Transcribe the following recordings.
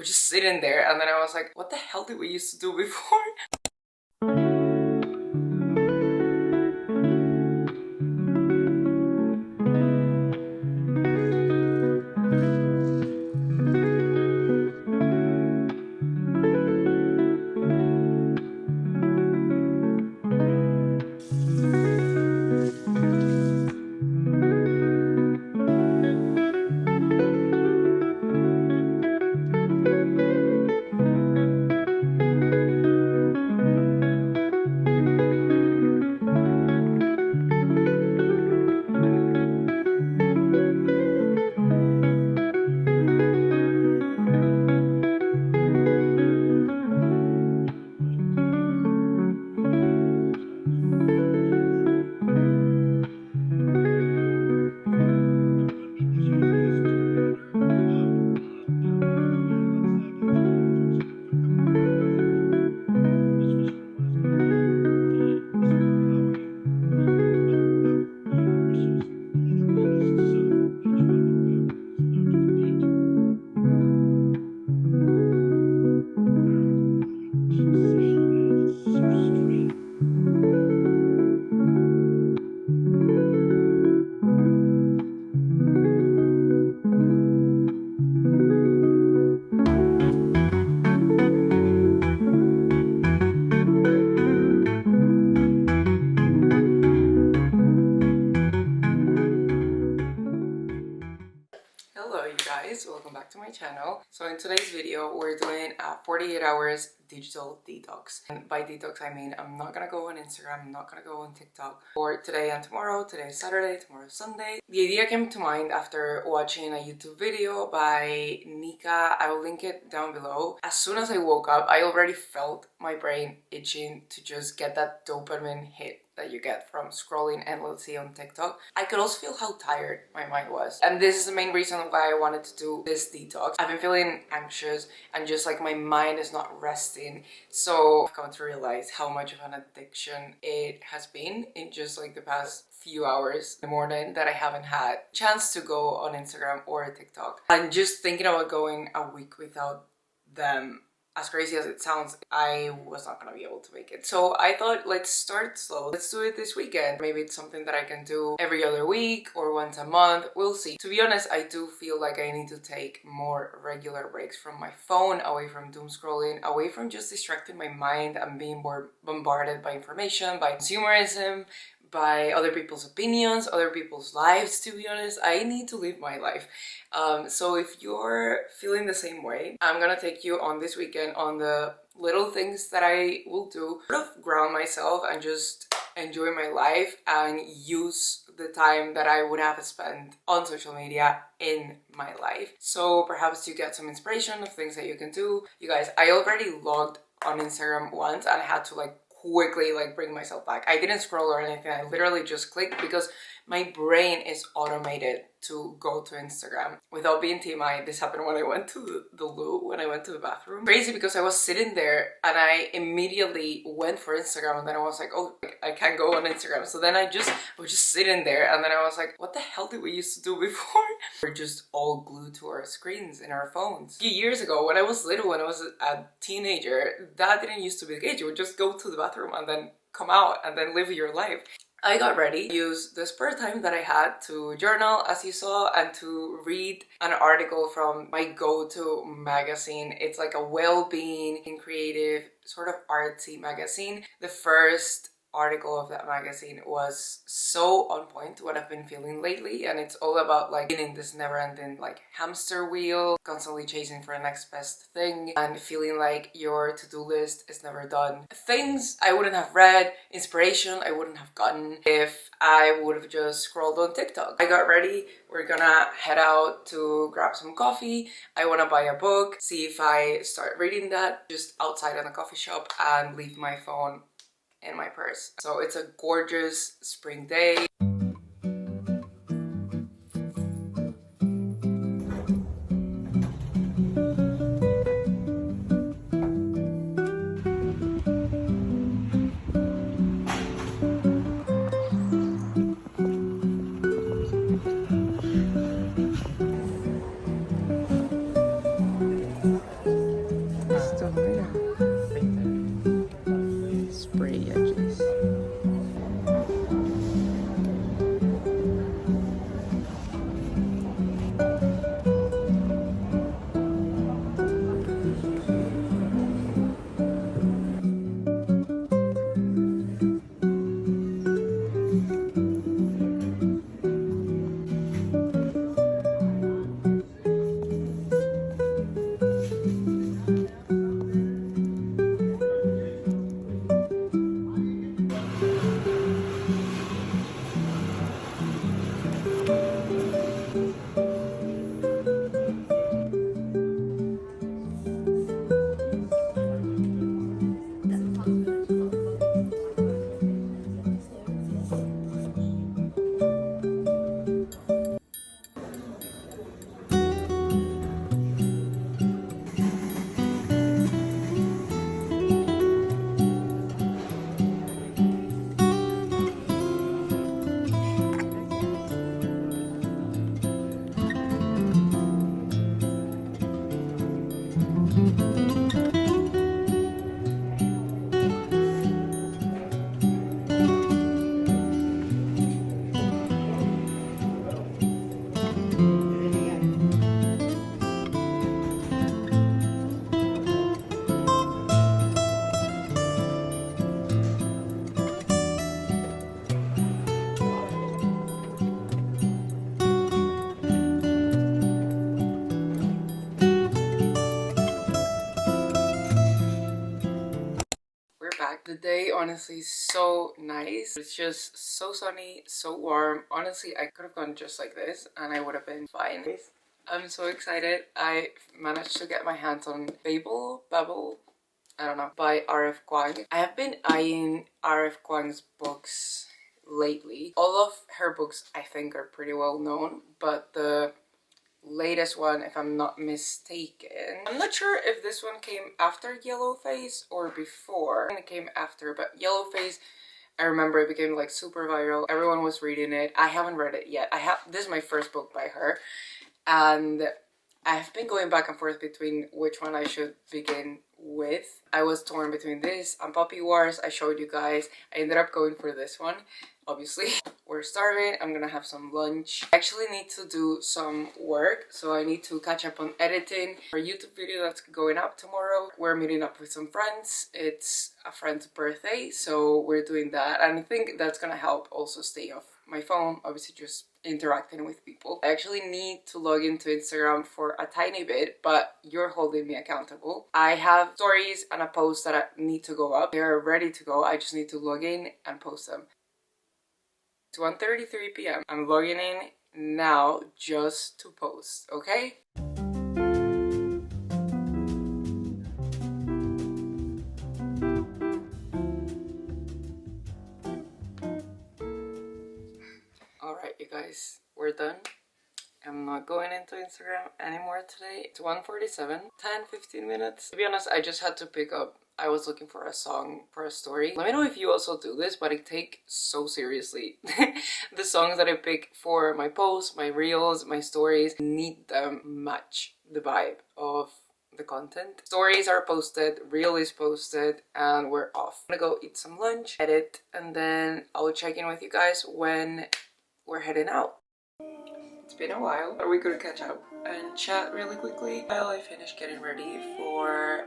was just sitting there, and then I was like, what the hell did we used to do before? Hello you guys, welcome back to my channel. So in today's video we're doing a 48 hours digital detox, and by detox I mean I'm not gonna go on Instagram, I'm not gonna go on TikTok for today and tomorrow. Today is Saturday, tomorrow is Sunday. The idea came to mind after watching a YouTube video by Nika. I will link it down below. As soon as I woke up I already felt my brain itching to just get that dopamine hit that you get from scrolling endlessly on TikTok. I could also feel how tired my mind was, and this is the main reason why I wanted to do this detox. I've been feeling anxious and just like my mind is not resting, so I've come to realize how much of an addiction it has been in just like the past few hours in the morning that I haven't had a chance to go on Instagram or TikTok. And just thinking about going a week without them, as crazy as it sounds, I was not gonna be able to make it. So I thought, let's start slow. Let's do it this weekend. Maybe it's something that I can do every other week or once a month. We'll see. To be honest, I do feel like I need to take more regular breaks from my phone, away from doom scrolling, away from just distracting my mind and being more bombarded by information, by consumerism, by other people's opinions, other people's lives. To be honest, I need to live my life. So if you're feeling the same way, I'm gonna take you on this weekend on the little things that I will do, sort of ground myself and just enjoy my life and use the time that I would have spent on social media in my life. So perhaps you get some inspiration of things that you can do. You guys, I already logged on Instagram once and I had to like quickly like bring myself back. I didn't scroll or anything, I literally just clicked because my brain is automated to go to Instagram. Without being TMI, this happened when I went to the loo, when I went to the bathroom. Crazy, because I was sitting there and I immediately went for Instagram, and then I was like, oh, I can't go on Instagram. So then I was just sitting there, and then I was like, what the hell did we used to do before? We're just all glued to our screens in our phones. A few years ago, when I was little, when I was a teenager, that didn't used to be the case. You would just go to the bathroom and then come out and then live your life. I got ready, used the spare time that I had to journal, as you saw, and to read an article from my go-to magazine. It's like a well-being and creative, sort of artsy magazine. The first article of that magazine was so on point to what I've been feeling lately, and it's all about like being in this never-ending like hamster wheel, constantly chasing for the next best thing and feeling like your to-do list is never done. Things I wouldn't have read, inspiration I wouldn't have gotten if I would have just scrolled on TikTok. I got ready, we're gonna head out to grab some coffee. I want to buy a book, see if I start reading that just outside in a coffee shop and leave my phone in my purse. So it's a gorgeous spring day. The day honestly is so nice. It's just so sunny, so warm. Honestly, I could have gone just like this and I would have been fine. I'm so excited. I managed to get my hands on Babel, I don't know, by R.F. Kuang. I have been eyeing R.F. Kuang's books lately. All of her books I think are pretty well known, but the latest one, if I'm not mistaken, I'm not sure if this one came after Yellowface or before. It came after, but Yellowface, I remember it became like super viral. Everyone was reading it. I haven't read it yet. This is my first book by her, and I've been going back and forth between which one I should begin with. I was torn between this and Puppy Wars. I showed you guys. I ended up going for this one, obviously. We're starving. I'm gonna have some lunch. I actually need to do some work, so I need to catch up on editing our YouTube video that's going up tomorrow. We're meeting up with some friends. It's a friend's birthday, so we're doing that, and I think that's gonna help also stay off my phone, obviously just interacting with people. I actually need to log into Instagram for a tiny bit, but you're holding me accountable. I have stories and a post that need to go up. They're ready to go. I just need to log in and post them. It's 1:33 p.m. I'm logging in now just to post, okay? Alright, you guys, we're done. I'm not going into Instagram anymore today. It's 1:47, 10-15 minutes. To be honest, I just had to pick up. I was looking for a song for a story. Let me know if you also do this, but I take so seriously the songs that I pick for my posts, my reels, my stories. Need them match the vibe of the content. Stories are posted, reel is posted, and we're off. I'm gonna go eat some lunch, edit, and then I'll check in with you guys when we're heading out. It's been a while, but we could catch up and chat really quickly while I finish getting ready for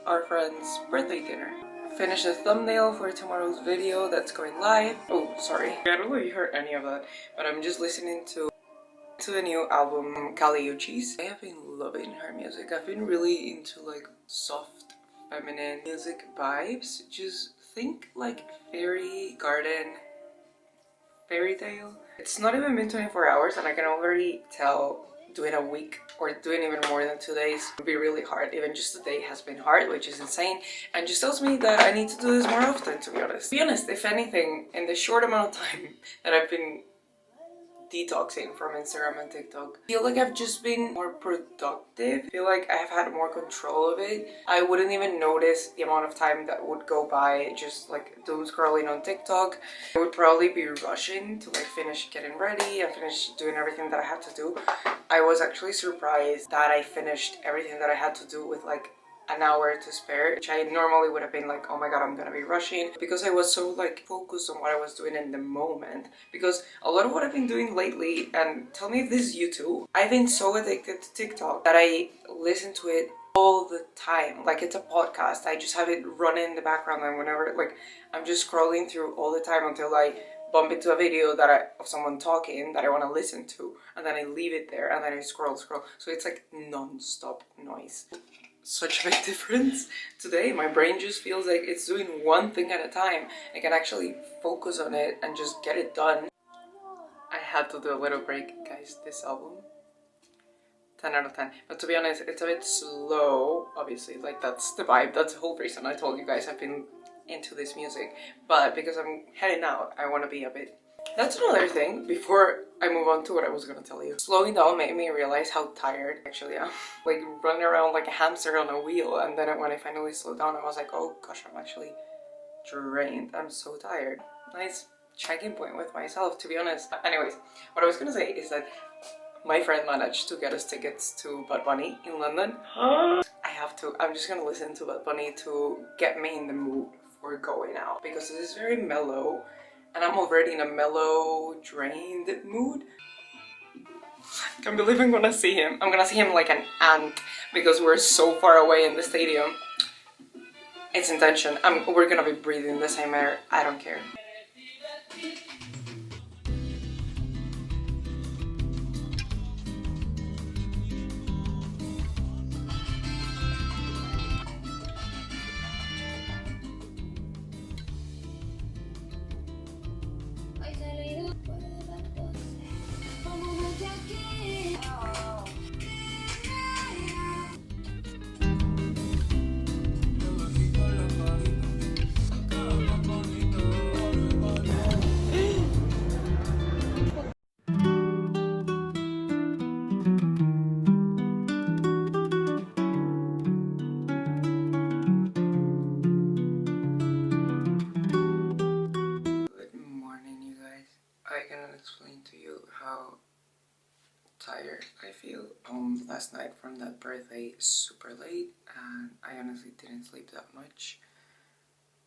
our friend's birthday dinner. Finish the thumbnail for tomorrow's video that's going live. Oh, sorry. I don't know if you heard any of that, but I'm just listening to the new album, Kali Uchis. I have been loving her music. I've been really into like soft, feminine music vibes. Just think like fairy garden, fairy tale. It's not even been 24 hours and I can already tell doing a week or doing even more than 2 days would be really hard. Even just the day has been hard, which is insane, and just tells me that I need to do this more often, to be honest. To be honest, if anything, in the short amount of time that I've been detoxing from Instagram and TikTok, I feel like I've just been more productive. I feel like I've had more control of it. I wouldn't even notice the amount of time that would go by just like doom scrolling on TikTok. I would probably be rushing to like finish getting ready and finish doing everything that I had to do. I was actually surprised that I finished everything that I had to do with like an hour to spare, which I normally would have been like, oh my god, I'm gonna be rushing, because I was so like focused on what I was doing in the moment. Because a lot of what I've been doing lately, and tell me if this is you too, I've been so addicted to TikTok that I listen to it all the time. Like it's a podcast. I just have it running in the background, and whenever like I'm just scrolling through all the time until I bump into a video of someone talking that I want to listen to, and then I leave it there and then I scroll. So it's like non-stop noise. Such a big difference. Today my brain just feels like it's doing one thing at a time. I can actually focus on it and just get it done. I had to do a little break, guys. This album, 10 out of 10. But to be honest, it's a bit slow, obviously. Like that's the vibe. That's the whole reason I told you guys I've been into this music. But because I'm heading out, I want to be a bit... That's another thing, before I move on to what I was gonna tell you. Slowing down made me realize how tired I actually am. Like running around like a hamster on a wheel, and then when I finally slowed down I was like, oh gosh, I'm actually drained. I'm so tired. Nice checking point with myself, to be honest. Anyways, what I was gonna say is that my friend managed to get us tickets to Bad Bunny in London. I'm just gonna listen to Bad Bunny to get me in the mood for going out, because it is very mellow. And I'm already in a mellow, drained mood. I can't believe I'm gonna see him. I'm gonna see him like an ant because we're so far away in the stadium. It's intention. We're gonna be breathing the same air. I don't care. tired I feel. Last night from that birthday super late, and I honestly didn't sleep that much,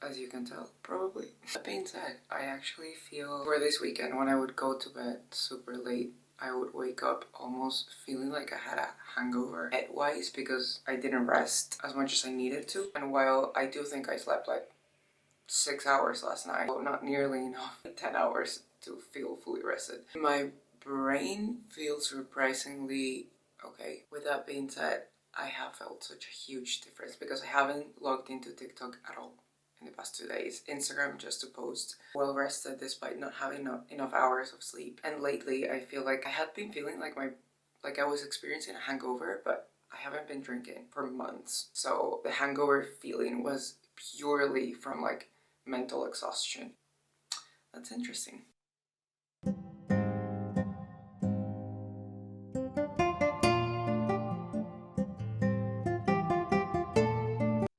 as you can tell, probably. That being said, I actually feel for this weekend when I would go to bed super late, I would wake up almost feeling like I had a hangover head-wise because I didn't rest as much as I needed to. And while I do think I slept like 6 hours last night, well, not nearly enough, 10 hours to feel fully rested, my brain feels surprisingly okay. With that being said, I have felt such a huge difference because I haven't logged into TikTok at all in the past 2 days. Instagram just to post, well rested despite not having enough hours of sleep. And lately I feel like I had been feeling like I was experiencing a hangover, but I haven't been drinking for months. So the hangover feeling was purely from like mental exhaustion. That's interesting.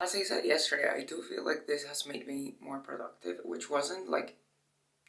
As I said yesterday, I do feel like this has made me more productive, which wasn't like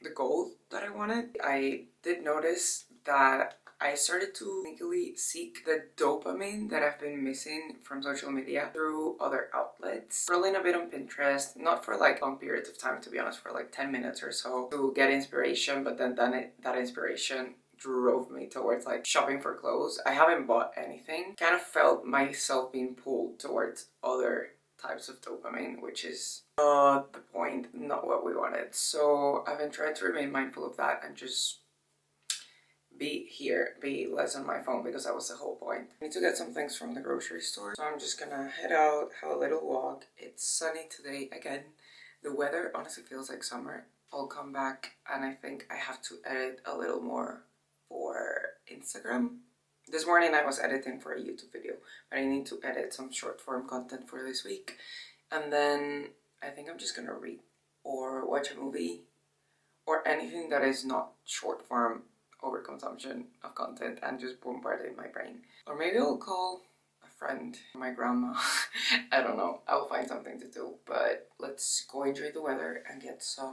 the goal that I wanted. I did notice that I started to sneakily seek the dopamine that I've been missing from social media through other outlets. Scrolling a bit on Pinterest, not for like long periods of time to be honest, for like 10 minutes or so to get inspiration, but then that inspiration drove me towards like shopping for clothes. I haven't bought anything. Kind of felt myself being pulled towards other types of dopamine, which is not the point, not what we wanted. So I've been trying to remain mindful of that and just be here, be less on my phone, because that was the whole point. I need to get some things from the grocery store, so I'm just gonna head out, have a little walk. It's sunny today again. The weather honestly feels like summer. I'll come back and I think I have to edit a little more for Instagram. This morning I was editing for a YouTube video, but I need to edit some short form content for this week. And then I think I'm just gonna read or watch a movie or anything that is not short form overconsumption of content and just bombarding my brain. Or maybe I'll call a friend, my grandma. I don't know. I'll find something to do, but let's go enjoy the weather and get some